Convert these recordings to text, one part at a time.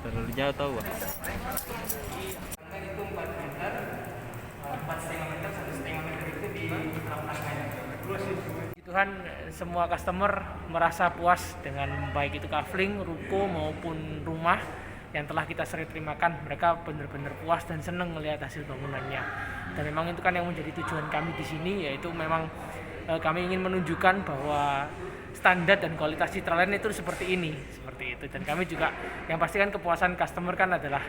Terlalu jauh tahu, Pak. Itu 4 meter, 4,5 meter, 1,5 meter itu di tangkanya. Puji Tuhan, semua customer merasa puas dengan baik itu kafling, ruko maupun rumah yang telah kita sering terimakan. Mereka benar-benar puas dan senang melihat hasil bangunannya. Dan memang itu kan yang menjadi tujuan kami di sini, yaitu memang kami ingin menunjukkan bahwa standar dan kualitas Citraland itu seperti ini, seperti itu. Dan kami juga yang pastikan kepuasan customer kan adalah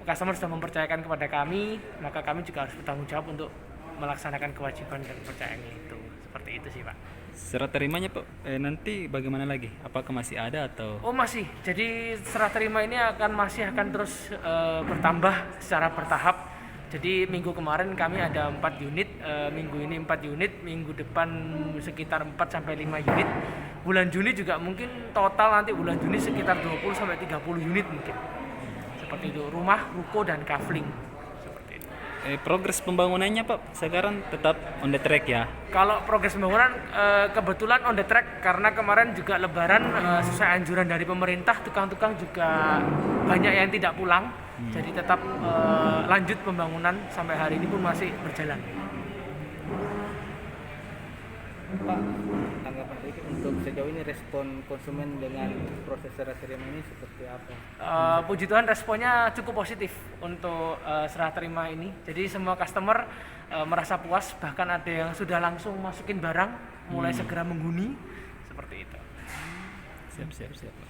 customer sudah mempercayakan kepada kami, maka kami juga harus bertanggung jawab untuk melaksanakan kewajiban dan kepercayaannya itu. Seperti itu sih, Pak. Serah terimanya, Pak, nanti bagaimana lagi? Apakah masih ada atau? Oh, masih. Jadi serah terima ini masih akan terus bertambah secara bertahap. Jadi minggu kemarin kami ada 4 unit, minggu ini 4 unit, minggu depan sekitar 4 sampai 5 unit. Bulan Juni juga mungkin total nanti bulan Juni sekitar 20 sampai 30 unit mungkin. Seperti itu, rumah, ruko dan kafling. Seperti itu. Progres pembangunannya, Pak, sekarang tetap on the track ya? Kalau progres pembangunan kebetulan on the track karena kemarin juga lebaran sesuai anjuran dari pemerintah, tukang-tukang juga banyak yang tidak pulang. Jadi tetap lanjut pembangunan sampai hari ini pun masih berjalan. Pak, tanggapan sedikit untuk sejauh ini respon konsumen dengan proses serah terima ini seperti apa? Puji Tuhan responnya cukup positif untuk serah terima ini. Jadi semua customer merasa puas, bahkan ada yang sudah langsung masukin barang, mulai segera menghuni, seperti itu. Siap.